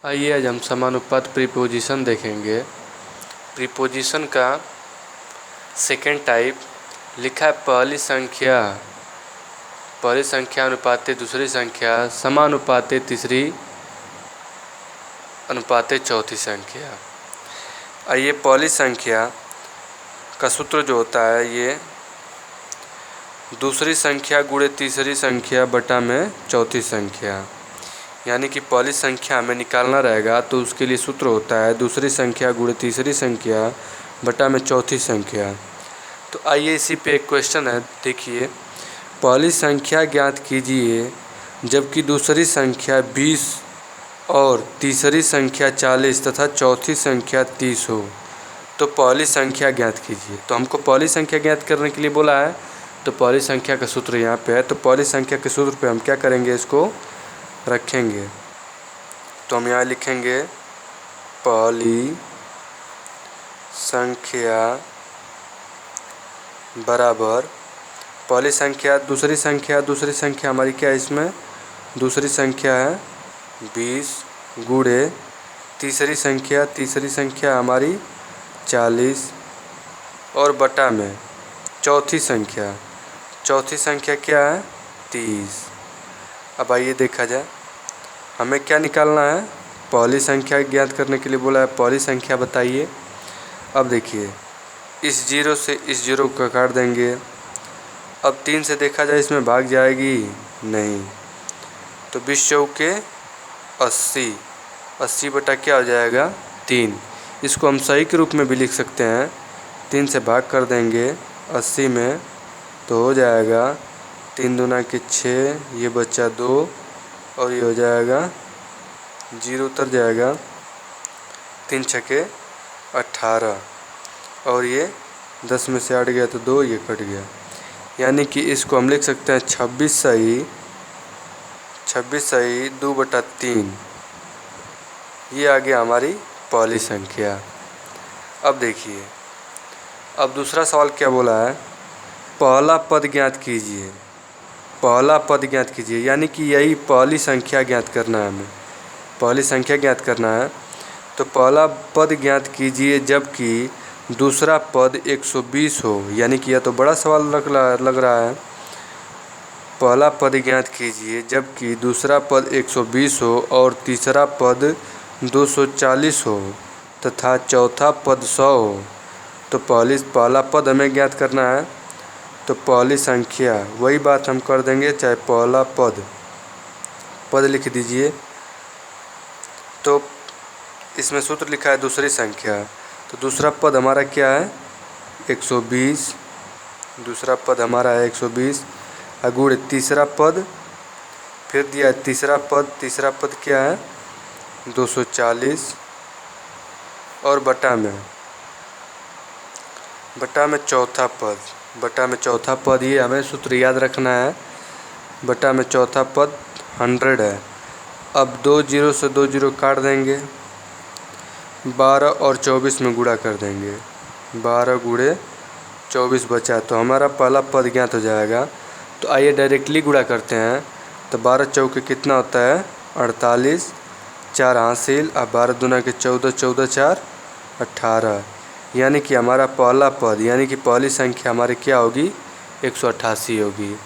आइए आज हम समानुपात प्रीपोजिशन देखेंगे। प्रीपोजिशन का सेकेंड टाइप लिखा है पहली संख्या अनुपाते दूसरी संख्या समानुपाते तीसरी अनुपाते चौथी संख्या। आइए पहली संख्या का सूत्र जो होता है ये दूसरी संख्या गुणे तीसरी संख्या बटा में चौथी संख्या, यानी कि पहली संख्या हमें निकालना रहेगा तो उसके लिए सूत्र होता है दूसरी संख्या गुणे तीसरी संख्या बटा में चौथी संख्या। तो आइए इसी पे एक क्वेश्चन है, देखिए पहली संख्या ज्ञात कीजिए जबकि दूसरी संख्या 20 और तीसरी संख्या 40 तथा चौथी संख्या 30 हो, तो पहली संख्या ज्ञात कीजिए। तो हमको पहली संख्या ज्ञात करने के लिए बोला है, तो पहली संख्या का सूत्र यहाँ पे है। तो पहली संख्या के सूत्र पे हम क्या करेंगे, इसको रखेंगे। तो हम यहाँ लिखेंगे पहली संख्या बराबर पहली संख्या दूसरी संख्या हमारी क्या है, इसमें दूसरी संख्या है 20 गुणे तीसरी संख्या हमारी 40 और बटा में चौथी संख्या क्या है 30। अब आइए देखा जाए हमें क्या निकालना है, पहली संख्या ज्ञात करने के लिए बोला है, पहली संख्या बताइए। अब देखिए इस जीरो से इस जीरो को काट देंगे। अब 3 से देखा जाए इसमें भाग जाएगी नहीं, तो 20 चौके 80 बटा क्या हो जाएगा 3। इसको हम सही के रूप में भी लिख सकते हैं, 3 से भाग कर देंगे 80 में तो हो जाएगा 3 दूना के 6, ये बचा 2 और ये हो जाएगा 0 उतर जाएगा, 3 छके 18 और ये 10 में से 8 गया तो 2 ये कट गया, यानी कि इसको हम लिख सकते हैं 26 सही 2 बटा 3। ये आ गया हमारी पहली संख्या। अब देखिए अब दूसरा सवाल क्या बोला है, पहला पद ज्ञात कीजिए। पहला पद ज्ञात कीजिए यानी कि यही पहली संख्या ज्ञात करना है, हमें पहली संख्या ज्ञात करना है। तो पहला पद ज्ञात कीजिए जबकि दूसरा पद 120 हो, यानी कि यह तो बड़ा सवाल लग रहा है। पहला पद ज्ञात कीजिए जबकि दूसरा पद 120 हो और तीसरा पद 240 हो तथा चौथा पद 100 हो, तो पहला पद हमें ज्ञात करना है। तो पहली संख्या वही बात हम कर देंगे, चाहे पहला पद लिख दीजिए। तो इसमें सूत्र लिखा है दूसरी संख्या, तो दूसरा पद हमारा क्या है 120, दूसरा पद हमारा है 120 गुणे तीसरा पद, फिर दिया तीसरा पद क्या है 240 और बटा में चौथा पद ये हमें सूत्र याद रखना है, बटा में चौथा पद 100 है। अब 2 जीरो से 2 जीरो काट देंगे, 12 और 24 में गुणा कर देंगे, 12 गुणे 24 बचा, तो हमारा पहला पद ज्ञात हो जाएगा। तो आइए डायरेक्टली गुणा करते हैं। तो 12 चौके कितना होता है 48, 4 हासिल, अब 12 दूना के 14, 14 4 18, यानी कि हमारा पहला पद यानी कि पहली संख्या हमारी क्या होगी 188 होगी।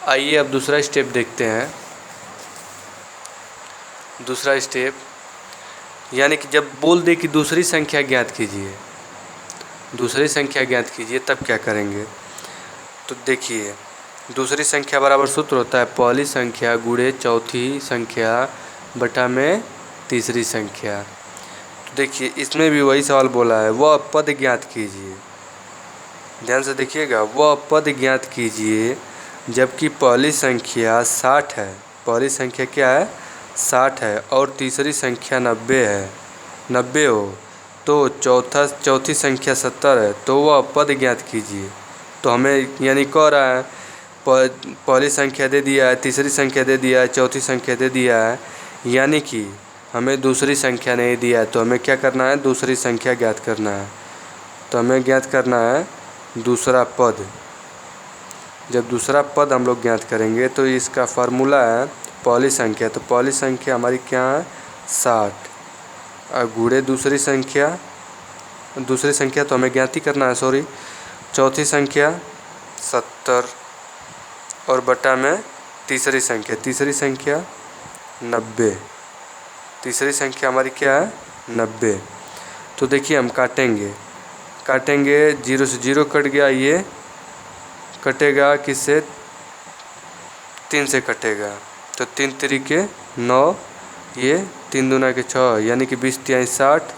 आइए अब दूसरा स्टेप देखते हैं। दूसरा स्टेप यानी कि जब बोल दे कि दूसरी संख्या ज्ञात कीजिए तब क्या करेंगे। तो देखिए दूसरी संख्या बराबर सूत्र होता है पहली संख्या गुणे चौथी संख्या बटा में तीसरी संख्या। तो देखिए इसमें भी वही सवाल बोला है, वह पद ज्ञात कीजिए। ध्यान से देखिएगा, वह पद ज्ञात कीजिए जबकि पहली संख्या 60 है, पहली संख्या क्या है 60 है और तीसरी संख्या 90 हो, तो चौथी संख्या 70 है, तो वह पद ज्ञात कीजिए। तो हमें यानी कह रहा है पहली संख्या दे दिया है, तीसरी संख्या दे दिया है, चौथी संख्या दे दिया है, यानी कि हमें दूसरी संख्या नहीं दिया है, तो हमें क्या करना है दूसरी संख्या ज्ञात करना है। तो हमें ज्ञात करना है दूसरा पद। जब दूसरा पद हम लोग ज्ञात करेंगे तो इसका फार्मूला है पहली संख्या, तो पहली संख्या हमारी क्या है 60 और गुणे दूसरी संख्या तो हमें ज्ञात ही करना है, सॉरी, चौथी संख्या 70 और बटा में तीसरी संख्या 90। तीसरी संख्या हमारी क्या है 90। तो देखिए हम काटेंगे 0 से 0 कट गया, ये कटेगा किससे 3 से कटेगा, तो 3 तरीके 9, ये 3 दूना के 6 यानी कि 20 तिहाई 60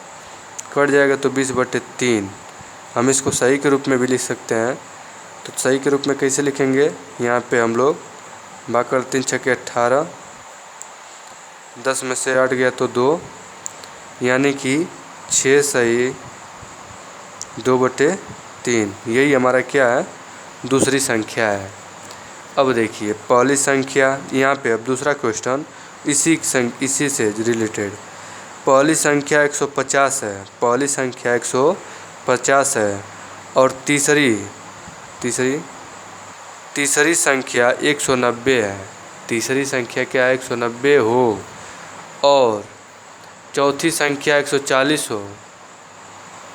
कट जाएगा तो 20/3। हम इसको सही के रूप में भी लिख सकते हैं। तो सही के रूप में कैसे लिखेंगे, यहाँ पे हम लोग भाकर 3 छक्के 18, 10 में से 8 गया तो 2 यानी कि 6 सही 2/3। यही हमारा क्या है दूसरी संख्या है। अब देखिए पहली संख्या, यहाँ पे अब दूसरा क्वेश्चन इसी से रिलेटेड। पहली संख्या 150 है, पहली संख्या 150 है और तीसरी संख्या 190 है। तीसरी संख्या क्या है 190 हो और चौथी संख्या 140 हो,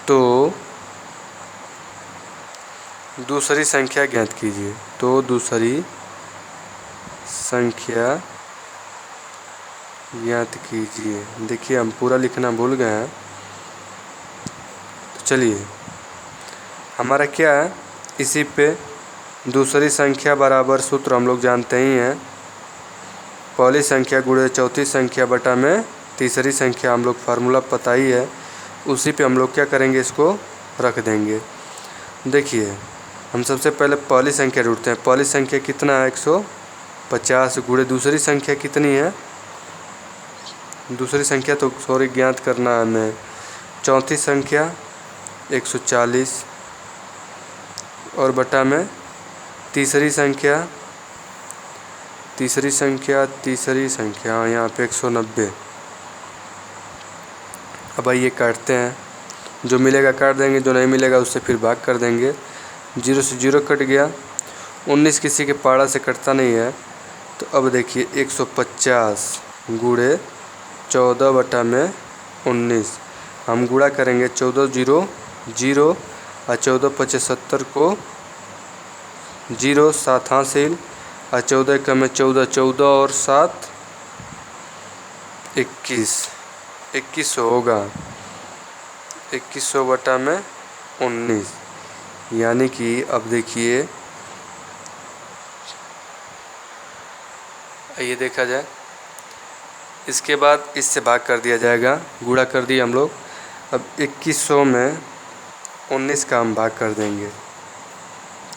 तो दूसरी संख्या ज्ञात कीजिए। तो दूसरी संख्या ज्ञात कीजिए। देखिए हम पूरा लिखना भूल गए हैं, तो चलिए हमारा क्या है, इसी पे दूसरी संख्या बराबर सूत्र हम लोग जानते ही हैं, पहली संख्या गुणे चौथी संख्या बटा में तीसरी संख्या, हम लोग फार्मूला पता ही है, उसी पे हम लोग क्या करेंगे, इसको रख देंगे। देखिए हम सबसे पहले पहली संख्या ढूंढते हैं। पहली संख्या कितना है 150 गुणे दूसरी संख्या कितनी है, दूसरी संख्या तो सॉरी ज्ञात करना है हमें, चौथी संख्या 140 और बटा में तीसरी संख्या यहाँ पे 190। अब आइए काटते हैं, जो मिलेगा काट देंगे, जो नहीं मिलेगा उससे फिर भाग कर देंगे। 0 से 0 कट गया, 19 किसी के पाड़ा से कटता नहीं है। तो अब देखिए 150 गुणे 14 बटा में 19, हम गुणा करेंगे 14 0 0 और 14 5 70 को 0 7 हासिल और 14 का में 14 14 और 7 21 होगा, 2100 बटा में 19 यानी कि अब देखिए ये देखा जाए, इसके बाद इससे भाग कर दिया जाएगा, गुणा कर दिए हम लोग। अब 2100 में 19 का हम भाग कर देंगे,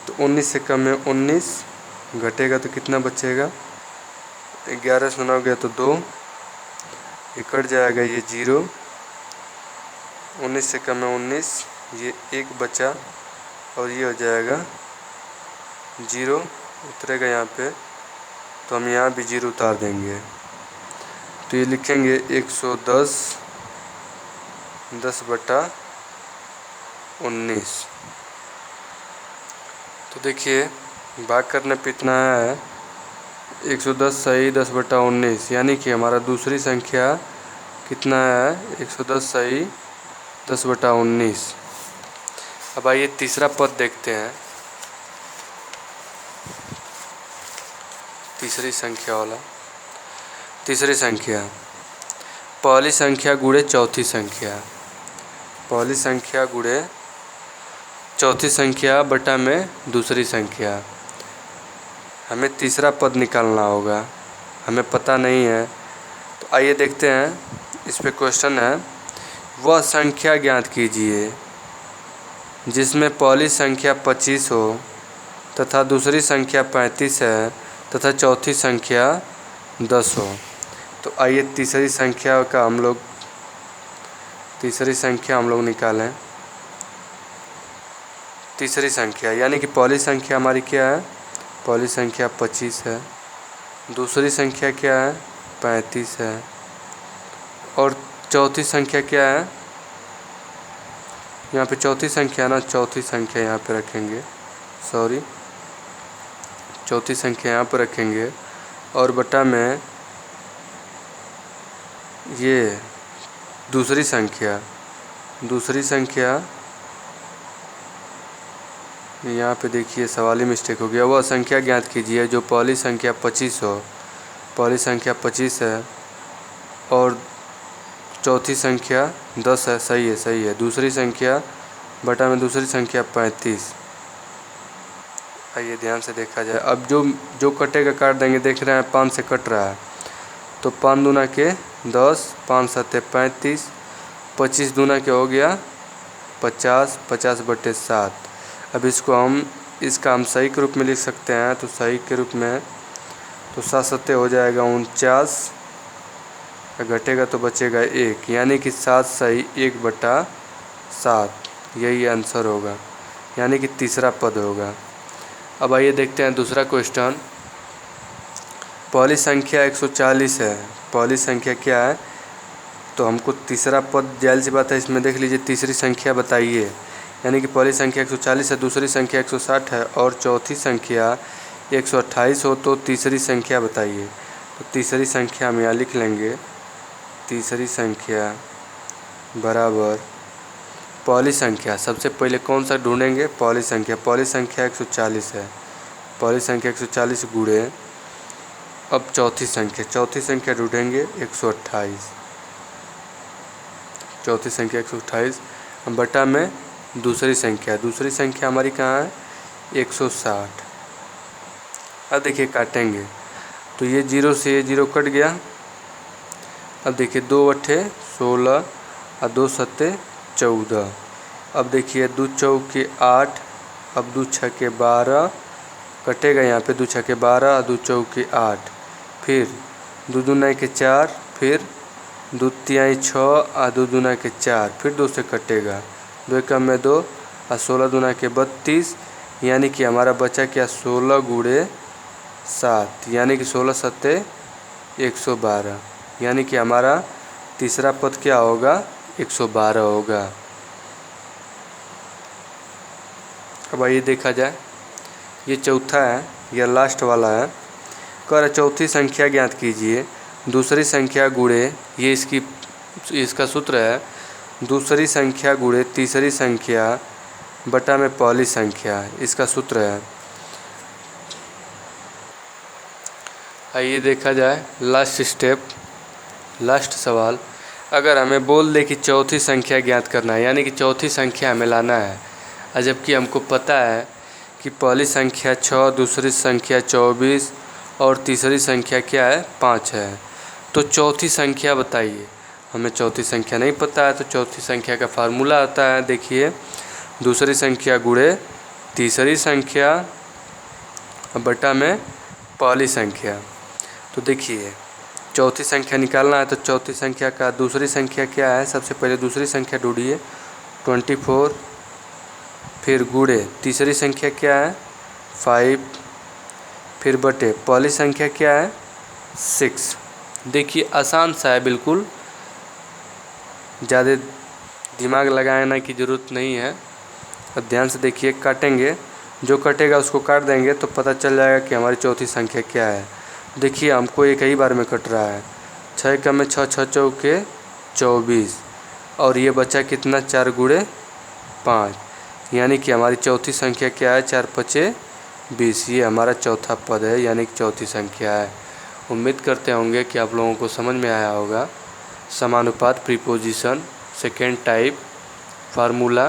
तो 19 से कम में 19 घटेगा तो कितना बचेगा, 11 से 9 गया तो 2, ये कट जाएगा, ये 0, 19 से कम में 19, ये 1 बचा और ये हो जाएगा 0 उतरेगा यहाँ पे, तो हम यहाँ भी 0 उतार देंगे। तो ये लिखेंगे 110 10 बटा 19। तो देखिए भाग करने पे इतना है 110 सही 10 बटा 19, यानी कि हमारा दूसरी संख्या कितना है 110 सही 10 बटा 19। अब आइए तीसरा पद देखते हैं, तीसरी संख्या वाला। तीसरी संख्या पहली संख्या गुणे चौथी संख्या, पहली संख्या गुणे चौथी संख्या बटा में दूसरी संख्या। हमें तीसरा पद निकालना होगा, हमें पता नहीं है, तो आइए देखते हैं। इस पे क्वेश्चन है, वह संख्या ज्ञात कीजिए जिसमें पहली संख्या 25 हो तथा दूसरी संख्या 35 है तथा चौथी संख्या 10 हो। तो आइए तीसरी संख्या हम लोग निकालें। तीसरी संख्या यानी कि पहली संख्या हमारी क्या है, पहली संख्या 25 है, दूसरी संख्या क्या है 35 है और चौथी संख्या क्या है, यहाँ पे चौथी संख्या ना, चौथी संख्या यहाँ पे रखेंगे, सॉरी चौथी संख्या यहाँ पर रखेंगे और बटा में ये दूसरी संख्या यहाँ पे देखिए सवाली मिस्टेक हो गया। वह संख्या ज्ञात कीजिए जो पहली संख्या 25 हो। पहली संख्या 25 है और चौथी संख्या 10 है। सही है। दूसरी संख्या बटा में दूसरी संख्या 35। आइए ध्यान से देखा जाए। अब जो कटेगा काट देंगे। देख रहे हैं 5 से कट रहा है तो 5 दूना के 10, 5 सत्ते 35, 25 दूना के हो गया 50, 50 बटे 7। अब इसका हम सही के रूप में लिख सकते हैं। तो सही के रूप में तो 7 सत्ते हो जाएगा 49, घटेगा तो बचेगा 1, यानी कि 7 सही 1/7। यही आंसर होगा, यानी कि तीसरा पद होगा। अब आइए देखते हैं दूसरा क्वेश्चन। पहली संख्या 140 है। पहली संख्या क्या है? तो हमको तीसरा पद जाहिर सी बात है इसमें देख लीजिए तीसरी संख्या बताइए। यानी कि पहली संख्या 140 है, दूसरी संख्या 160 है और चौथी संख्या 128 हो तो तीसरी संख्या बताइए। तो तीसरी संख्या हम यहाँ लिख लेंगे। तीसरी संख्या बराबर पहली संख्या। सबसे पहले कौन सा ढूंढेंगे? पहली संख्या 140 है। पहली संख्या 140 गुणे अब चौथी संख्या ढूंढेंगे 128। चौथी संख्या 128 बटा में दूसरी संख्या हमारी कहाँ है? 160। अब देखिए काटेंगे तो ये 0 से ये 0 कट गया। अब देखिए 2 अट्ठे 16 और 2 सत्ते 14। अब देखिए 2 चौके 8, अब 2 छक्के 12 कटेगा। यहाँ पे 2 छक्के 12 और 2 चौके 8, फिर 2 दूना के 4, फिर 2 तिहाई 6 और 2 दूना के 4, फिर 2 से कटेगा। 2 कम में 2 और 16 दूना के 32, यानी कि हमारा बचा क्या? 16 गुणे 7, यानी कि 16 सत्ते 112, यानी कि हमारा तीसरा पद क्या होगा? 112 होगा। अब आइए देखा जाए। ये चौथा है, यह लास्ट वाला है। कह रहा चौथी संख्या ज्ञात कीजिए। दूसरी संख्या गुणे ये इसका सूत्र है। दूसरी संख्या गुणे तीसरी संख्या बटा में पहली संख्या, इसका सूत्र है। आइए देखा जाए लास्ट स्टेप, लास्ट सवाल। अगर हमें बोल दे कि चौथी संख्या ज्ञात करना है, यानी कि चौथी संख्या हमें लाना है, और जबकि हमको पता है कि पहली संख्या 6, दूसरी संख्या 24 और तीसरी संख्या क्या है? 5 है। तो चौथी संख्या बताइए। हमें चौथी संख्या नहीं पता है तो चौथी संख्या का फार्मूला आता है, देखिए, दूसरी संख्या गुणे तीसरी संख्या बटा में पहली संख्या। तो देखिए चौथी संख्या निकालना है तो चौथी संख्या का दूसरी संख्या क्या है? सबसे पहले दूसरी संख्या ढूंढिए 24, फिर गुणे तीसरी संख्या क्या है? 5, फिर बटे पहली संख्या क्या है? 6। देखिए आसान सा है बिल्कुल, ज़्यादा दिमाग लगाने की ज़रूरत नहीं है। अब ध्यान से देखिए, काटेंगे, जो कटेगा उसको काट देंगे तो पता चल जाएगा कि हमारी चौथी संख्या क्या है। देखिए हमको एक ही बार में कट रहा है। 6 कम में 6, 6 चौके 24 और ये बचा कितना? 4 गुणे 5, यानी कि हमारी चौथी संख्या क्या है? 4 पचे 20। ये हमारा चौथा पद है, यानी कि चौथी संख्या है। उम्मीद करते होंगे कि आप लोगों को समझ में आया होगा। समानुपात, प्रीपोजिशन, सेकेंड टाइप, फार्मूला